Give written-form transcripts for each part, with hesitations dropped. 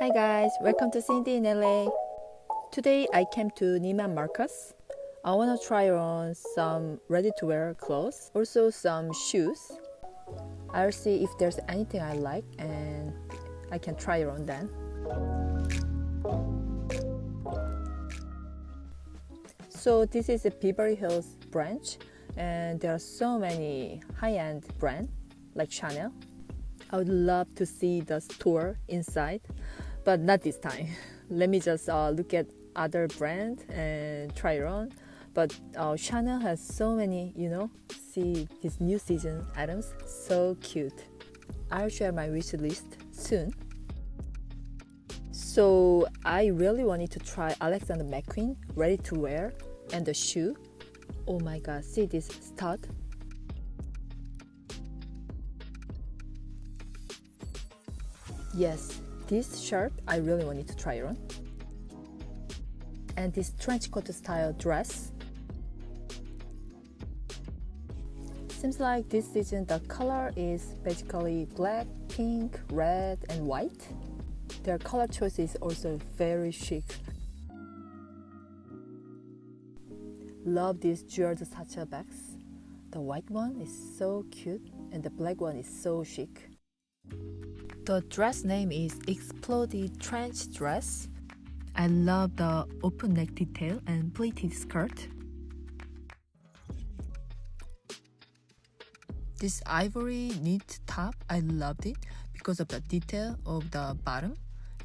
Hi guys, welcome to Cindy in LA. Today I came to Neiman Marcus. I want to try on some ready-to-wear clothes, also some shoes. I'll see if there's anything I like and I can try it on then. So this is a Beverly Hills branch and there are so many high-end brands like Chanel. I would love to see the store inside, but not this time. Let me just look at other brands and try it on. But Chanel has so many, see these new season items, so cute. I'll share my wish list soon. So I really wanted to try Alexander McQueen ready to wear and the shoe. Oh my god, see this stud. Yes, this shirt I really wanted to try it on. And this trench coat style dress. Seems like this season the color is basically black, pink, red, and white. Their color choice is also very chic. Love these jeweled satchel bags. The white one is so cute and the black one is so chic. The dress name is Exploded Trench Dress. I love the open neck detail and pleated skirt. This ivory knit top, I loved it because of the detail of the bottom.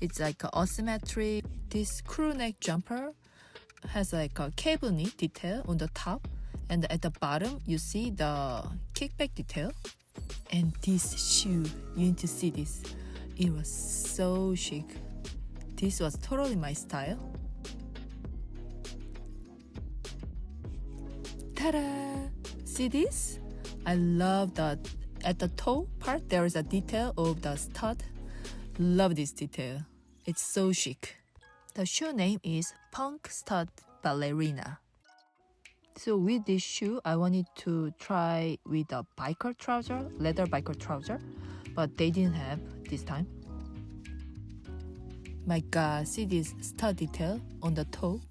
It's like asymmetric. This crew neck jumper has like a cable knit detail on the top, and at the bottom you see the kickback detail. And this shoe, you need to see this. It was so chic. This was totally my style. Ta-da! See this? I love that at the toe part there is a detail of the stud. Love this detail. It's so chic. The shoe name is Punk Stud Ballerina. So with this shoe, I wanted to try with a biker trouser, leather biker trouser, but they didn't have this time. My god, see this stud detail on the toe?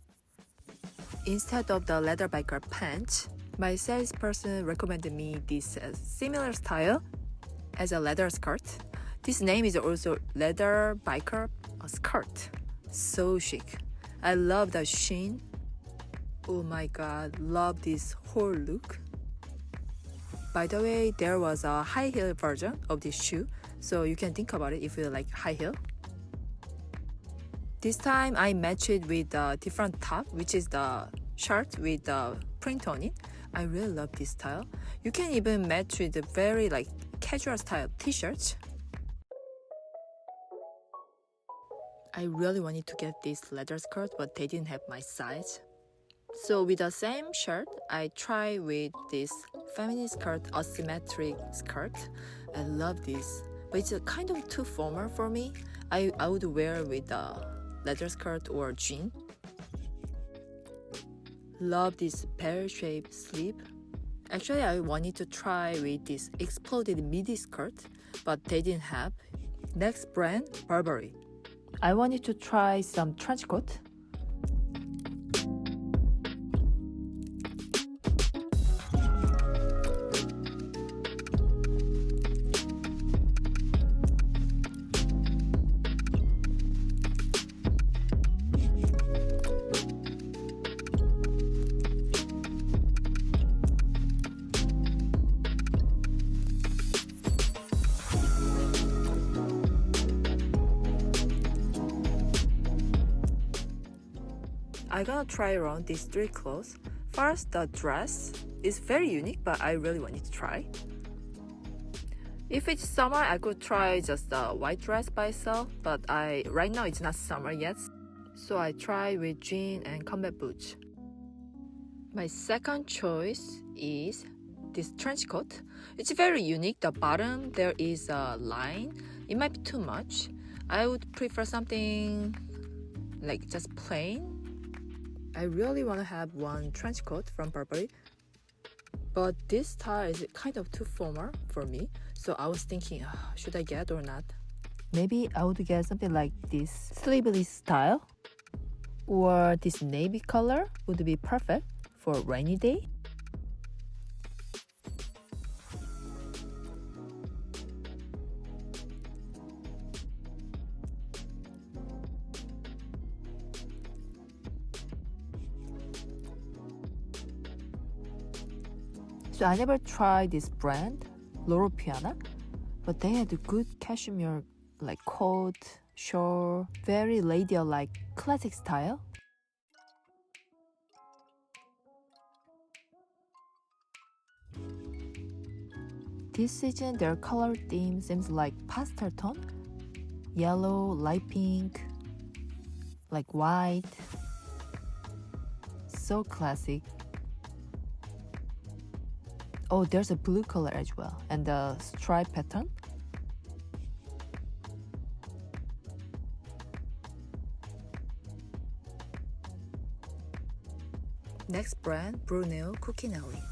Instead of the leather biker pants, my salesperson recommended me this similar style as a leather skirt. This name is also leather biker skirt. So chic. I love the sheen. Oh my god, love this whole look. By the way, there was a high heel version of this shoe, so you can think about it if you like high heel. This time I matched it with a different top, which is the shirt with the print on it. I really love this style. You can even match with the very casual style t-shirts. I really wanted to get this leather skirt, but they didn't have my size. So with the same shirt, I tried with this feminine skirt, asymmetric skirt. I love this, but it's kind of too formal for me. I would wear with a leather skirt or jean. Love this bell-shaped sleeve. Actually, I wanted to try with this exploded midi skirt, but they didn't have. Next brand, Burberry. I wanted to try some trench coat. I'm gonna try around these three clothes. First, the dress is very unique, but I really wanted to try. If it's summer, I could try just the white dress by itself, but right now it's not summer yet, so I try with jean and combat boots. My second choice is this trench coat. It's very unique. The bottom there is a line. It might be too much. I would prefer something like just plain. I really want to have one trench coat from Burberry, but this style is kind of too formal for me, so I was thinking, should I get or not? Maybe I would get something like this sleeveless style, or this navy color would be perfect for a rainy day. So I never tried this brand, Loro Piana, but they had a good cashmere like coat, shawl, very ladylike classic style. This season their color theme seems like pastel tone, yellow, light pink, like white. So classic. Oh, there's a blue color as well, and the stripe pattern. Next brand, Brunello Cucinelli.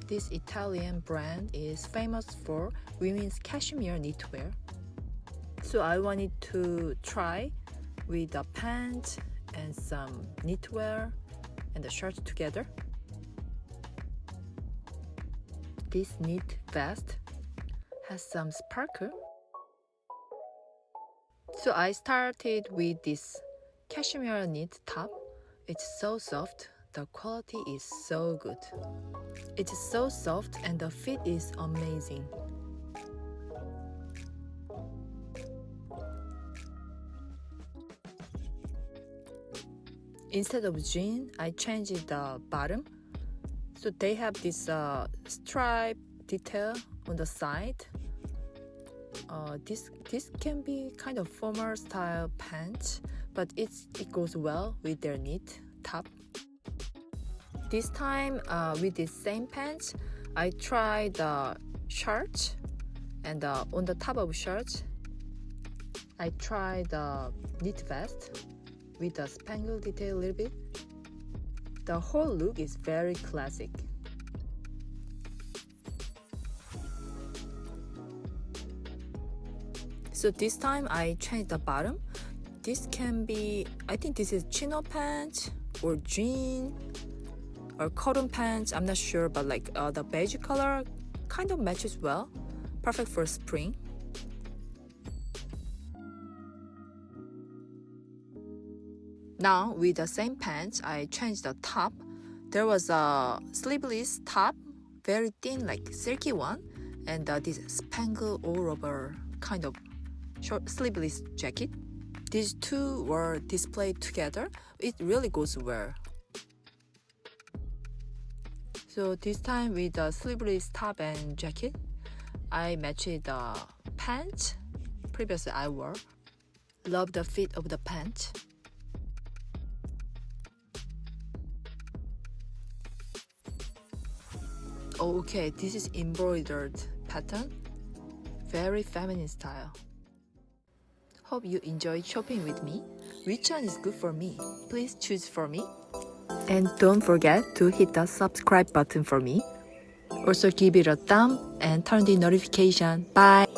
This Italian brand is famous for women's cashmere knitwear. So I wanted to try with the pants and some knitwear and the shirt together. This knit vest has some sparkle. So I started with this cashmere knit top. It's so soft. The quality is so good. It is so soft and the fit is amazing. Instead of jean, I changed the bottom. So they have this stripe detail on the side. This can be kind of formal style pants, but it goes well with their knit top. This time with this same pants, I tried the shirt, and on the top of shirt, I tried the knit vest with the spangle detail a little bit. The whole look is very classic. So this time I changed the bottom. This can be, I think this is chino pants or jean or cotton pants, I'm not sure, but like the beige color kind of matches well. Perfect for spring. Now with the same pants, I changed the top. There was a sleeveless top, very thin, like silky one, and this spangle all over kind of short sleeveless jacket. These two were displayed together. It really goes well. So this time with the sleeveless top and jacket, I matched the pants previously I wore. Love the fit of the pants. Oh, okay, this is embroidered pattern. Very feminine style. Hope you enjoyed shopping with me. Which one is good for me? Please choose for me. And don't forget to hit the subscribe button for me. Also give it a thumb and turn the notification. Bye!